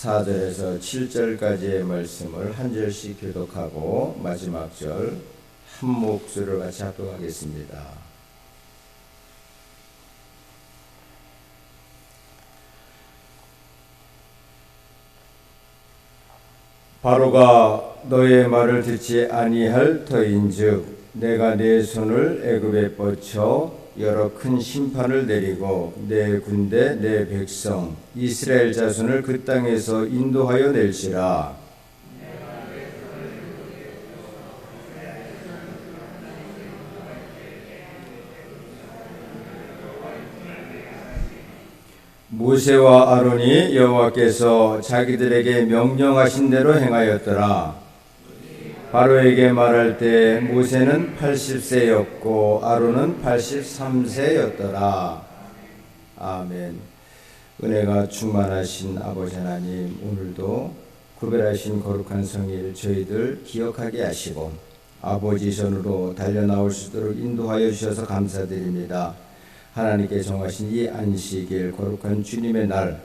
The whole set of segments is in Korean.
4절에서 7절까지의 말씀을 한 절씩 교독하고 마지막 절 한 목소리로 같이 합독하겠습니다. 바로가 너의 말을 듣지 아니할 터인즉 내가 내 손을 애굽에 뻗쳐 여러 큰 심판을 내리고 내 군대 내 백성 이스라엘 자손을 그 땅에서 인도하여 낼지라. 모세와 아론이 여호와께서 자기들에게 명령하신 대로 행하였더라. 바로에게 말할 때 모세는 80세였고 아론은 83세였더라. 아멘. 은혜가 충만하신 아버지 하나님, 오늘도 구별하신 거룩한 성일 저희들 기억하게 하시고 아버지 전으로 달려나올 수 있도록 인도하여 주셔서 감사드립니다. 하나님께 정하신 이 안식일 거룩한 주님의 날,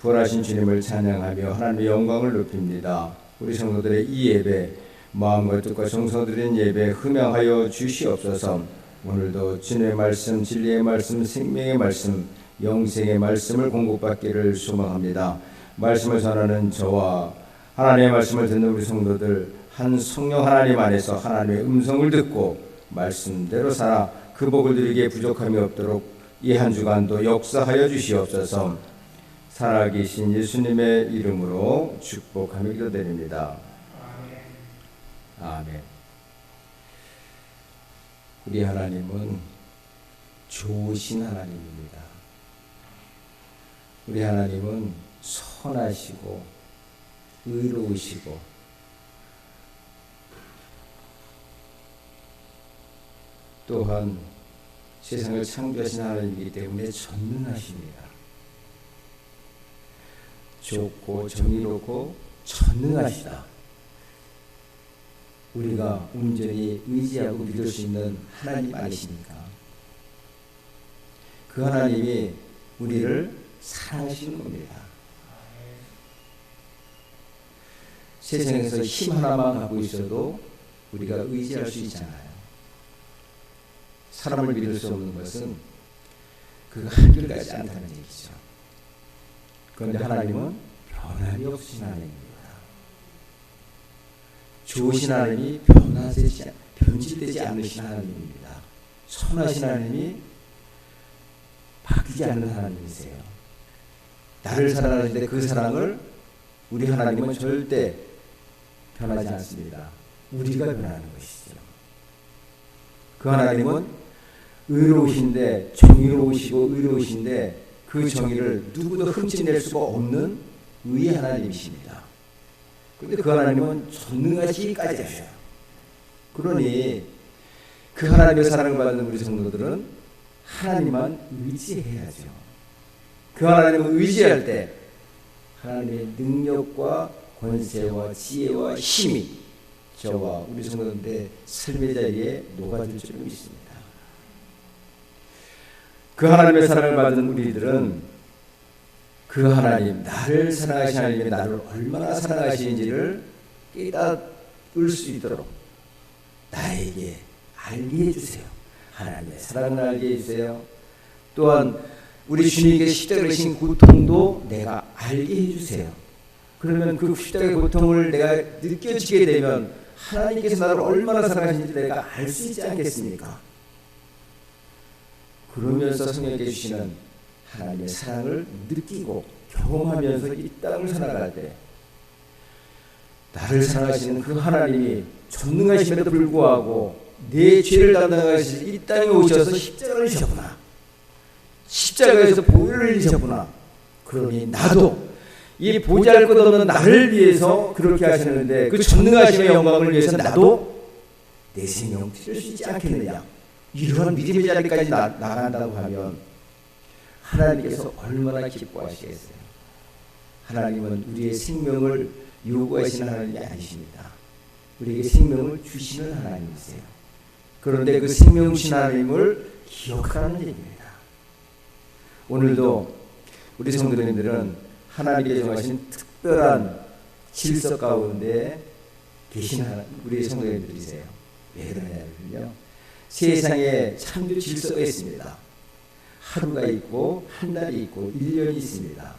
부활하신 주님을 찬양하며 하나님의 영광을 높입니다. 우리 성도들의 이 예배, 마음과 뜻과 정성 드린 예배 흠양하여 주시옵소서. 오늘도 주님의 말씀, 진리의 말씀, 생명의 말씀, 영생의 말씀을 공급받기를 소망합니다. 말씀을 전하는 저와 하나님의 말씀을 듣는 우리 성도들, 한 성령 하나님 안에서 하나님의 음성을 듣고 말씀대로 살아 그 복을 누리기에 부족함이 없도록 이 한 주간도 역사하여 주시옵소서. 살아계신 예수님의 이름으로 축복하며 기도드립니다. 아멘. 우리 하나님은 좋으신 하나님입니다. 우리 하나님은 선하시고 의로우시고 또한 세상을 창조하신 하나님이기 때문에 전능하십니다. 좋고 정의롭고 전능하시다. 우리가 온전히 의지하고 믿을 수 있는 하나님 아니십니까? 그 하나님이 우리를 사랑하시는 겁니다. 세상에서 힘 하나만 갖고 있어도 우리가 의지할 수 있잖아요. 사람을 믿을 수 없는 것은 그 한결같지 않다는 얘기죠. 그런데 하나님은 변함이 없으신 하나님입니다. 좋으신 하나님이 변질되지 않으신 하나님입니다. 선하신 하나님이 바뀌지 않는 하나님이세요. 나를 사랑하시는데 그 사랑을 우리 하나님은 절대 변하지 않습니다. 우리가 변하는 것이죠. 그 하나님은 의로우신데, 정의로우시고 의로우신데 그 정의를 누구도 흠집낼 수가 없는 의의 하나님이십니다. 그런데 그 하나님은 전능하시기까지 하셔요. 그러니 그 하나님의 사랑을 받는 우리 성도들은 하나님만 의지해야죠. 그 하나님을 의지할 때 하나님의 능력과 권세와 지혜와 힘이 저와 우리 성도들의 삶의 자리에 녹아들 줄 믿습니다. 그 하나님의 사랑을 받은 우리들은 그 하나님, 나를 사랑하신 하나님이 나를 얼마나 사랑하시는지를 깨닫을 수 있도록 나에게 알게 해주세요. 하나님의 사랑을 알게 해주세요. 또한 우리 주님께 십자가를 지신 고통도 내가 알게 해주세요. 그러면 그 십자가의 고통을 내가 느껴지게 되면 하나님께서 나를 얼마나 사랑하시는지 내가 알 수 있지 않겠습니까? 그러면서 성령께 주시는 하나님의 사랑을 느끼고 경험하면서 이 땅을 살아갈 때 나를 사랑하시는 그 하나님이 전능하심에도 불구하고 내 죄를 담당하시는 이 땅에 오셔서 십자가를 지셨구나. 십자가에서 보혈을 흘리셨구나. 그러니 나도 이 보잘것없는 나를 위해서 그렇게 하시는데 그 전능하심의 영광을 위해서 나도 내 생명 드릴 수 있지 않겠느냐. 이러한 믿음의 자리까지 나간다고 하면 하나님께서 얼마나 기뻐하시겠어요. 하나님은 우리의 생명을 요구하시는 하나님이 아니십니다. 우리에게 생명을 주시는 하나님이세요. 그런데 그 생명 주신 하나님을 기억하는 얘기입니다. 오늘도 우리 성도님들은 하나님께 정하신 특별한 질서 가운데 계신 우리 성도님들이세요. 왜 그러냐면요, 세상에 창조 질서가 있습니다. 하루가 있고 한 달이 있고 1년이 있습니다.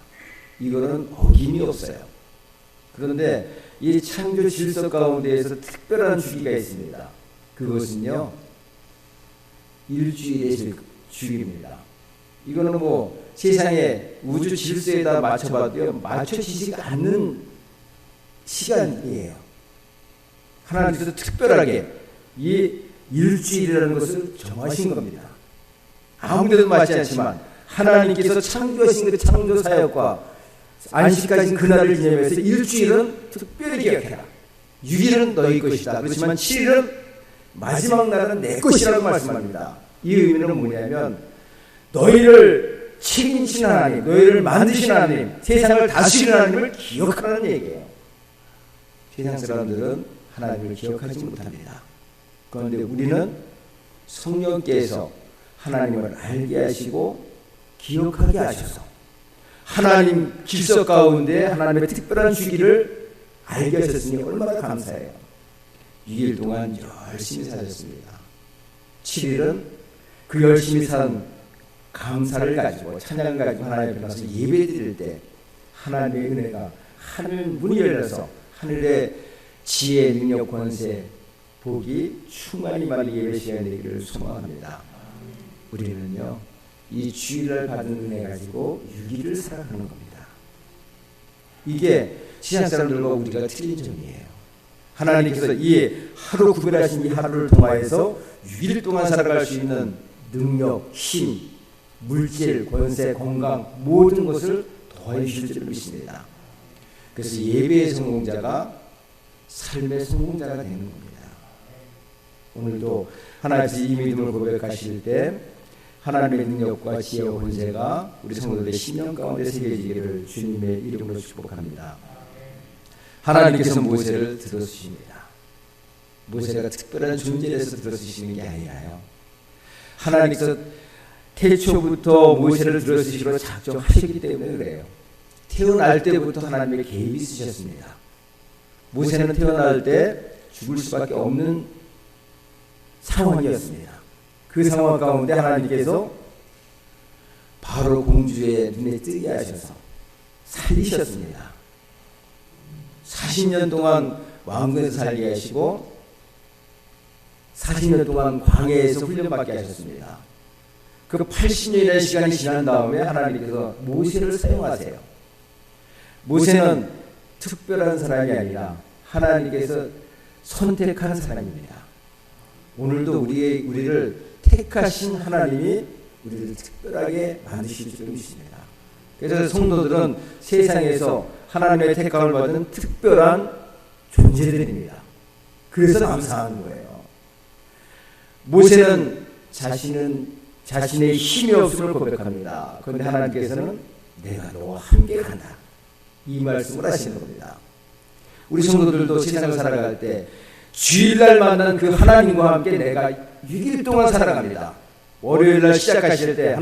이거는 어김이 없어요. 그런데 이 창조 질서 가운데에서 특별한 주기가 있습니다. 그것은요, 일주일의 주기입니다. 이거는 뭐 세상에 우주 질서에다 맞춰봐도요, 맞춰지지 않는 시간이에요. 하나님께서 특별하게 이 일주일이라는 것을 정하신 겁니다. 아무데도 맞지 않지만 하나님께서 창조하신 그 창조 사역과 안식까지 그날을 기념해서 일주일은 특별히 기억해라. 6일은 너희 것이다. 그렇지만 7일은 마지막 날은 내 것이라고 말씀합니다. 이 의미는 뭐냐면 너희를 책임진 하나님, 너희를 만드신 하나님, 세상을 다스리는 하나님을 기억하라는 얘기예요. 세상 사람들은 하나님을 기억하지 못합니다. 그런데 우리는 성령께서 하나님을 알게 하시고 기억하게 하셔서 하나님 질서 가운데 하나님의 특별한 주기를 알게 하셨으니 얼마나 감사해요. 6일 동안 열심히 사셨습니다. 7일은 그 열심히 산 감사를 가지고 찬양을 가지고 하나님 앞에 가서 예배 드릴 때 하나님의 은혜가 하늘 문이 열려서 하늘의 지혜, 능력, 권세, 복이 충만히 많은 예배 시간이 되기를 소망합니다. 우리는요, 이 주일을 받은 은혜 가지고 6일을 살아가는 겁니다. 이게 세상 사람들과 우리가 틀린 점이에요. 하나님께서 이 하루 구별하신 이 하루를 통하여서 6일 동안 살아갈 수 있는 능력, 힘, 물질, 권세, 건강 모든 것을 더해주실 줄 믿습니다. 그래서 예배의 성공자가 삶의 성공자가 되는 겁니다. 오늘도 하나님께서 이 믿음을 고백하실 때 하나님의 능력과 지혜와 권세가 우리 성도들의 심령 가운데 새겨지기를 주님의 이름으로 축복합니다. 하나님께서 모세를 들어주십니다. 모세가 특별한 존재에서 들어주시는 게 아니라요, 하나님께서 태초부터 모세를 들어주시기로 작정하셨기 때문에 그래요. 태어날 때부터 하나님의 계획이 있으셨습니다. 모세는 태어날 때 죽을 수밖에 없는 상황이었습니다. 그 상황 가운데 하나님께서 바로 공주의 눈에 뜨게 하셔서 살리셨습니다. 40년 동안 왕궁에서 살게 하시고 40년 동안 광야에서 훈련받게 하셨습니다. 그 80년이라는 시간이 지난 다음에 하나님께서 모세를 사용하세요. 모세는 특별한 사람이 아니라 하나님께서 선택한 사람입니다. 오늘도 우리를 택하신 하나님이 우리를 특별하게 만드실 줄 믿습니다. 그래서 성도들은 세상에서 하나님의 택함을 받은 특별한 존재들입니다. 그래서 감사한 거예요. 모세는 자신의 힘이 없음을 고백합니다. 그런데 하나님께서는 내가 너와 함께 간다, 이 말씀을 하시는 겁니다. 우리 성도들도 세상을 살아갈 때 주일날 만난 그 하나님과 함께 내가 6일 동안 살아갑니다. 월요일날 시작하실 때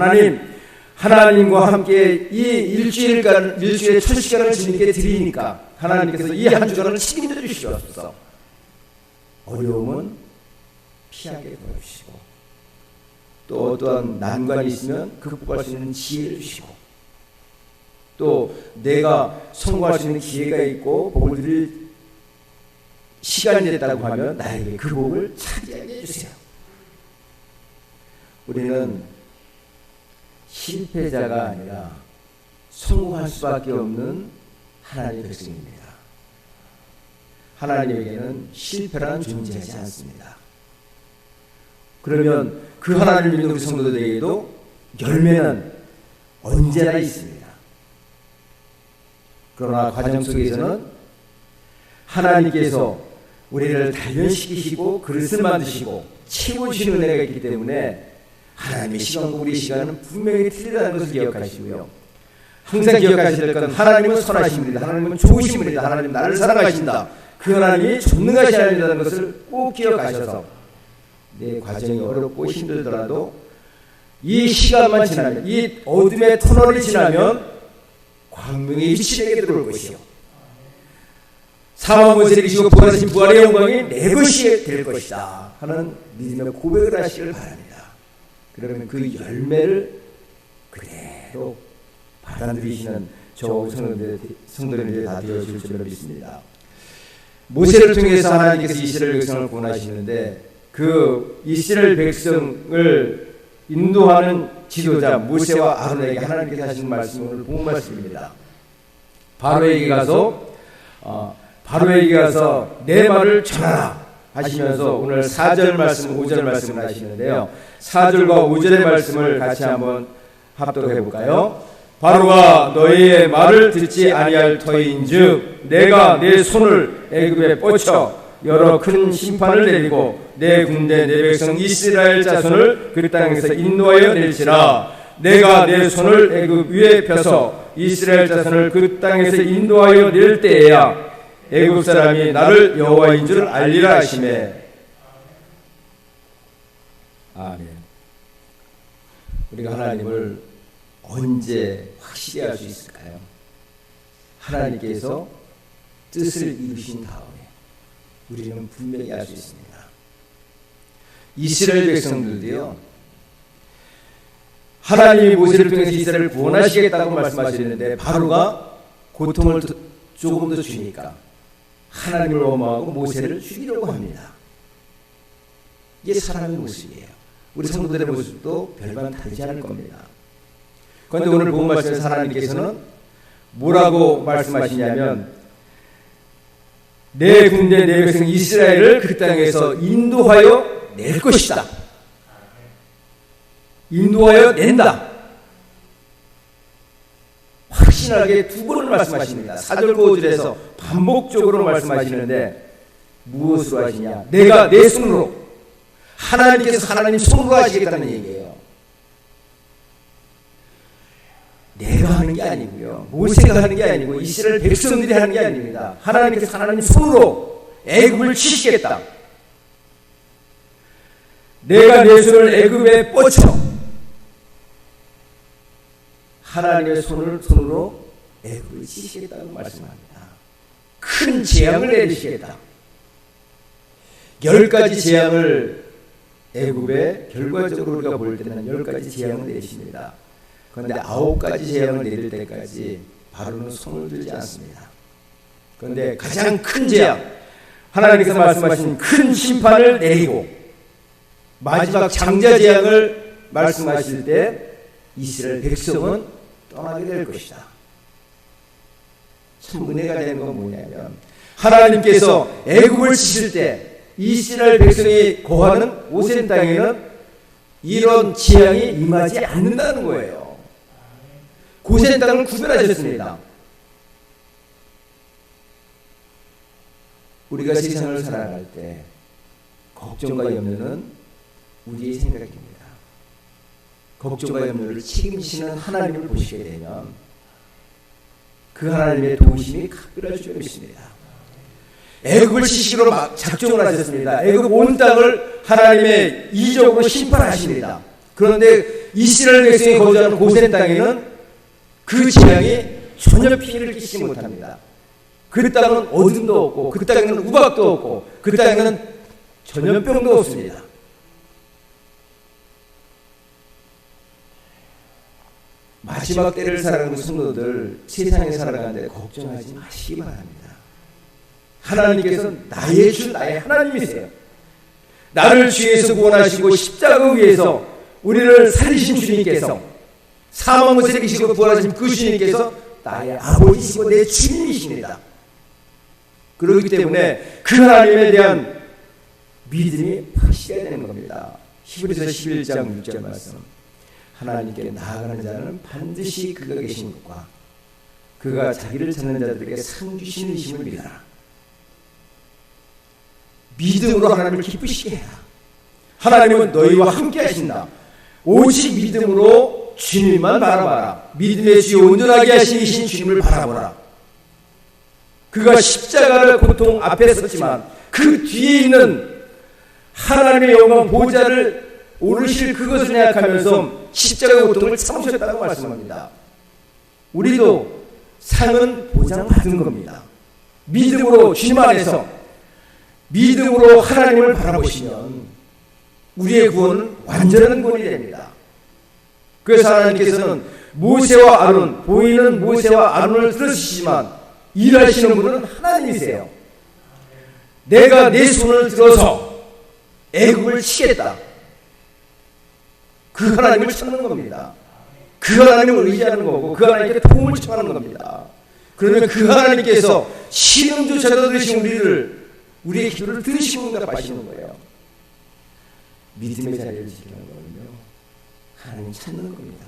하나님과 함께 이 일주일의 첫 시간을 주님께 드리니까 하나님께서 이 한 주간을 책임져 주시옵소서. 어려움은 피하게 도와주시고 또 어떠한 난관이 있으면 극복할 수 있는 지혜를 주시고 또 내가 성공할 수 있는 기회가 있고 복을 드릴 시간이 됐다고 하면 나에게 그 복을 차지하게 해주세요. 우리는 실패자가 아니라 성공할 수밖에 없는 하나님의 백성입니다. 하나님에게는 실패라는 존재하지 않습니다. 그러면 그 하나님을 믿는 우리 성도들에게도 열매는 언제나 있습니다. 그러나 과정 속에서는 하나님께서 우리를 단련시키시고 그릇을 만드시고 채워주시는 은혜가 있기 때문에 하나님의 시간과 우리의 시간은 분명히 틀리다는 것을 기억하시고요. 항상 기억하셔야 될 것은 하나님은 선하신 분이다. 하나님은 좋으신 분이다. 하나님 나를 사랑하신다. 그 하나님이 전능하신 하나님이라는 것을 꼭 기억하셔서 내 과정이 어렵고 힘들더라도 이 시간만 지나면, 이 어둠의 터널이 지나면 광명의 빛이 내게 들어올 것이요 사망 권세를 이기시고 부활하신 부활의 영광이 내 것이 될 것이다 하는 믿음의 고백을 하시길 바랍니다. 그러면 그 열매를 그대로 받아들이시는 저 성도님들이 다 되어질 줄로 믿습니다. 모세를 통해서 하나님께서 이스라엘 백성을 구원하시는데 그 이스라엘 백성을 인도하는 지도자 모세와 아론에게 하나님께서 하신 말씀은 오늘 본 말씀입니다. 바로에게 가서 내 말을 전하라 하시면서 오늘 4절 말씀, 5절 말씀을 하시는데요. 4절과 5절의 말씀을 같이 한번 합독해 볼까요? 바로가 너희의 말을 듣지 아니할 터인즉 내가 내 손을 애굽에 뻗쳐 여러 큰 심판을 내리고 내 군대 내 백성 이스라엘 자손을 그 땅에서 인도하여 낼지라. 내가 내 손을 애굽 위에 펴서 이스라엘 자손을 그 땅에서 인도하여 낼 때에야 애굽 사람이 나를 여호와인 줄 알리라 하시매. 아멘. 우리가 하나님을 언제 확실히 알 수 있을까요? 하나님께서 뜻을 이루신 다음에 우리는 분명히 알 수 있습니다. 이스라엘 백성들도요, 하나님이 모세를 통해서 이스라엘을 구원하시겠다고 말씀하시는데 바로가 고통을 조금 더 주니까 하나님을 원망하고 모세를 죽이려고 합니다. 이게 사람의 모습이에요. 우리 성도들의 모습도 별반 다르지 않을 겁니다. 그런데 오늘 본 말씀에서 하나님께서는 뭐라고 말씀하시냐면 내 군대 내 백성 이스라엘을 그 땅에서 인도하여 낼 것이다. 인도하여 낸다. 확신하게 두 번을 말씀하십니다. 4절 5절에서 반복적으로 말씀하시는데 무엇으로 하시냐? 내가 내 손으로, 하나님께서 하나님 손으로 하시겠다는 얘기예요. 내가 하는 게 아니고요, 모세가 하는 게 아니고 이스라엘 백성들이 하는 게 아닙니다. 하나님께서 하나님 손으로 애굽을 치시겠다. 내가 내 손을 애굽에 뻗쳐 하나님의 손으로 애굽을 치시겠다고 말씀합니다. 큰 재앙을 내리시겠다. 10가지 재앙을 애굽에 결과적으로 우리가 볼 때는 10가지 재앙을 내리십니다. 그런데 9가지 재앙을 내릴 때까지 바로는 손을 들지 않습니다. 그런데 가장 큰 재앙, 하나님께서 말씀하신 큰 심판을 내리고 마지막 장자 재앙을 말씀하실 때 이스라엘 백성은 떠나게 될 것이다. 참 은혜가 되는 건 뭐냐면 하나님께서 애굽을 치실 때 이스라엘 백성이 거하는 고센 땅에는 이런 재앙이 임하지 않는다는 거예요. 고센 땅을 구별하셨습니다. 우리가 세상을 살아갈 때 걱정과 염려는 우리의 생각입니다. 걱정과 염려를 책임지시는 하나님을 보시게 되면 그 하나님의 도우심이 각별할 줄 믿습니다. 애굽을 치시기로 작정을 하셨습니다. 애굽 온 땅을 하나님의 이적으로 심판하십니다. 그런데 이스라엘 백성이 거주하는 고센 땅에는 그 재앙이 전혀 피해를 끼치지 못합니다. 그 땅은 어둠도 없고 그 땅에는 우박도 없고 그 땅에는 전염병도 없습니다. 마지막 때를 살아가는 성도들, 세상에 살아가는데 걱정하지 마시기 바랍니다. 하나님께서 나의 주, 나의 하나님이세요. 나를 죄에서 구원하시고 십자가 위에서 우리를 살리신 주님께서, 사망 권세를 이기시고 부활하신 그 주님께서 나의 아버지시고 내 주님이십니다. 그렇기 때문에 그 하나님에 대한 믿음이 확실해야 되는 겁니다. 히브리서 11장 6절 말씀, 하나님께 나아가는 자는 반드시 그가 계신 것과 그가 자기를 찾는 자들에게 상 주시는 이심을 믿어라. 믿음으로 하나님을 기쁘시게 해라. 하나님은 너희와 함께 하신다. 오직 믿음으로 주님만 바라봐라. 믿음의 주여 온전하게 하시신 주님을 바라보라. 그가 십자가를 고통 앞에 섰지만 그 뒤에 있는 하나님의 영광 보좌를 오르실 그것을 생각하면서 십자가 고통을 참으셨다고 말씀합니다. 우리도 상은 보장받은 겁니다. 믿음으로 주님 안에서 믿음으로 하나님을 바라보시면 우리의 구원은 완전한 구원이 됩니다. 그래서 하나님께서는 모세와 아론, 보이는 모세와 아론을 들으시지만 일하시는 분은 하나님이세요. 내가 내 손을 들어서 애굽을 치겠다. 그 하나님을 찾는 겁니다. 그 하나님을 의지하는 거고 그 하나님께 도움을 청하는 겁니다. 그러면 그 하나님께서 신음조차도 들으신 우리의 기도를 들으시고 응답하시는 거예요. 믿음의 자리를 지키는 거는요, 하나님 찾는 겁니다.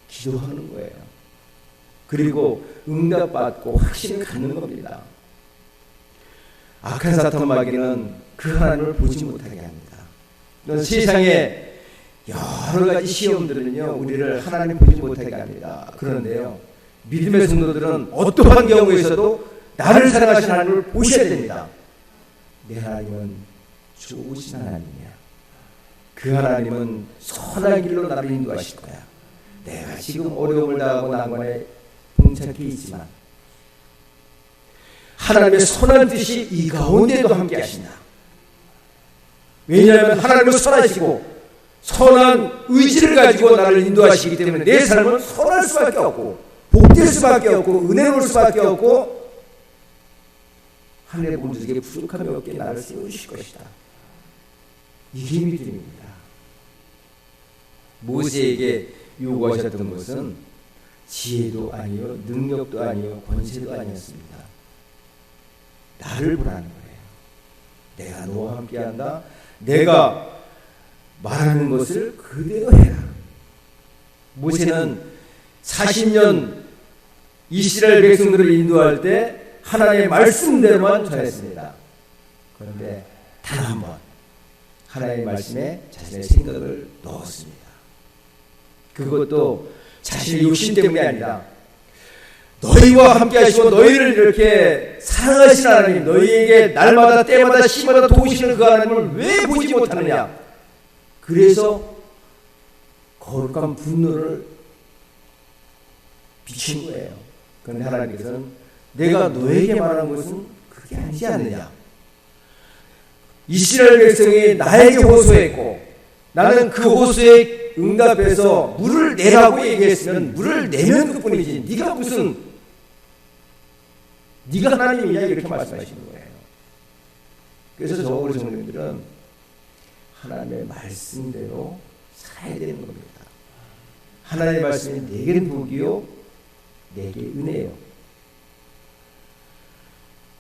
기도하는 거예요. 그리고 응답받고 확신을 갖는 겁니다. 악한 사탄 마귀는 그 하나님을 보지 못하게 합니다. 세상에 여러 가지 시험들은요, 우리를 하나님 보지 못하게 합니다. 그런데요, 믿음의 성도들은 어떠한 경우에서도 나를 사랑하시는 하나님을 보셔야 됩니다. 내 하나님은 좋으신 하나님이야. 그 하나님은 선한 길로 나를 인도하실 거야. 내가 지금 어려움을 당하고 난관에 봉착해 있지만 하나님의 선한 뜻이 이 가운데도 함께 하신다. 왜냐하면 하나님은 선하시고 선한 의지를 가지고 나를 인도하시기 때문에 내 삶은 선할 수밖에 없고 복될 수밖에 없고 은혜로울 수밖에 없고 하늘의 본주에게 부족함이 없게 나를 세우실 것이다. 이게 믿음입니다. 모세에게 요구하셨던 것은 지혜도 아니요 능력도 아니요 권세도 아니었습니다. 나를 보라는 거예요. 내가 너와 함께한다. 내가 말하는 것을 그대로 해라. 모세는 40년 이스라엘 백성들을 인도할 때 하나님의 말씀대로만 전했습니다. 그런데 단 한 번 하나님의 말씀에 자신의 생각을 넣었습니다. 그것도 자신의 욕심 때문이 아니라 너희와 함께 하시고 너희를 이렇게 사랑하시는 하나님, 너희에게 날마다 때마다 시마다 도우시는 그 하나님을 왜 보지 못하느냐. 그래서 거룩한 분노를 비친 거예요. 그런데 하나님께서는 내가 너에게 말한 것은 그게 아니지 않느냐. 이스라엘 백성이 나에게 호소했고 나는 그 호소에 응답해서 물을 내라고 얘기했으면 물을 내면 그뿐이지 네가 무슨 네가 하나님이냐 이렇게 말씀하시는 거예요. 그래서 저 우리 성도님들은 하나님의 말씀대로 살아야 되는 겁니다. 하나님의 말씀이 내게는 복이요 내게 은혜요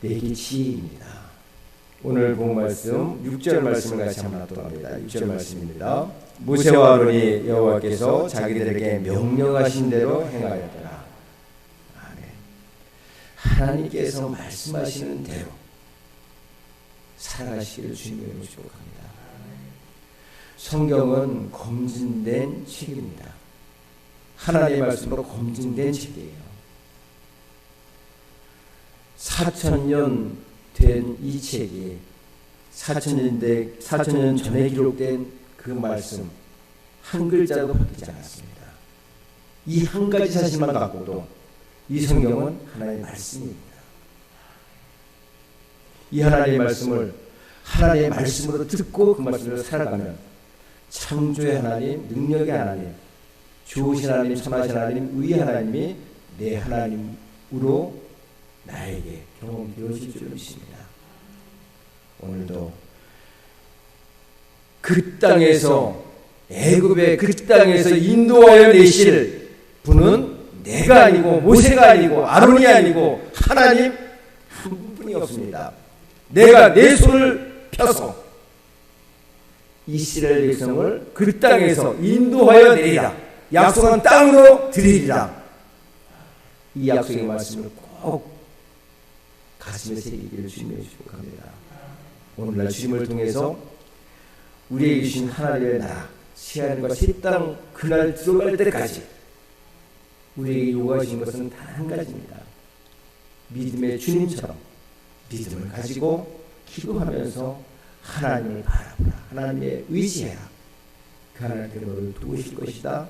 내게 지혜입니다. 오늘 본 말씀 6절 말씀을 같이 한번 납독합니다. 6절 말씀입니다. 모세와 아론이 여호와께서 자기들에게 명령하신 대로 행하였더라. 아멘. 하나님께서 말씀하시는 대로 살아가시기를 주님으로 축복합니다. 성경은 검증된 책입니다. 하나님의 말씀으로 검증된 책이에요. 4,000년 된 이 책이 4,000년 전에 기록된 그 말씀 한 글자도 바뀌지 않았습니다. 이 한 가지 사실만 갖고도 이 성경은 하나님의 말씀입니다. 이 하나님의 말씀을 하나님의 말씀으로 듣고 그 말씀으로 살아가면 창조의 하나님, 능력의 하나님, 좋으신 하나님, 선하신 하나님, 의의 하나님이 내 하나님으로 나에게 경험되어질 줄 믿습니다. 오늘도 그 땅에서 애굽의 그 땅에서 인도하여 내실 분은 내가 아니고 모세가 아니고 아론이 아니고 하나님 한 분이 없습니다. 내가 내 손을 펴서 이스라엘 백성을 그 땅에서 인도하여 내리라. 약속한 땅으로 드리리라. 이 약속의 말씀을 꼭 가슴에 새기기를 주님의 축복합니다. 오늘날 주님을 통해서 우리에게 주신 하나님의 나라 새하늘과 새 땅 그날 들어갈 때까지 우리에게 요구하신 것은 단 한 가지입니다. 믿음의 주님처럼 믿음을 가지고 기도하면서 하나님을 바라보라. 하나님의 의지해라. 그 하나님께서 너를 도우실 것이다.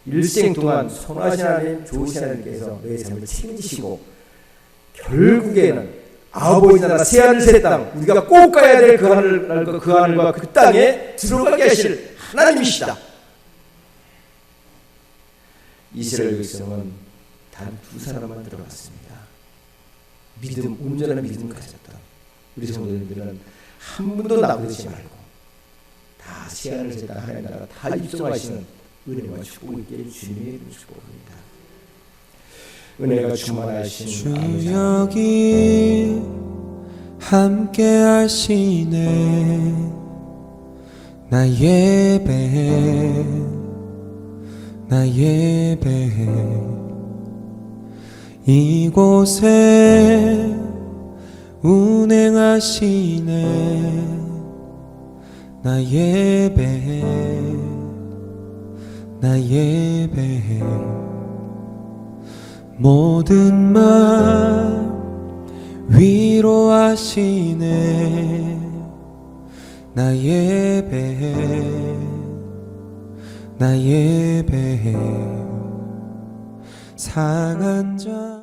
일생 동안 선하신 하나님, 좋으신 하나님께서 너의 삶을 책임지시고 결국에는 아버지 나라 새하늘 새 땅, 우리가 꼭 가야 될 그 하늘과 그 땅에 들어가게 하실 하나님이시다. 이스라엘 백성은 단 2사람만 들어갔습니다. 믿음, 온전한 믿음을 가졌다. 우리 성도님들은 한 분도 남기지 말고 다 새하늘 새 땅 하나님 나라 다 입성하시는 은혜와 축복이 있게 주님의 축복입니다. 은혜가 충만하신 주 여기 함께 하시네. 나 예배해, 나 예배해. 이곳에 운행하시네. 나 예배해, 나 예배해. 모든 말 위로하시네. 나 예배해, 나 예배해. 상한 자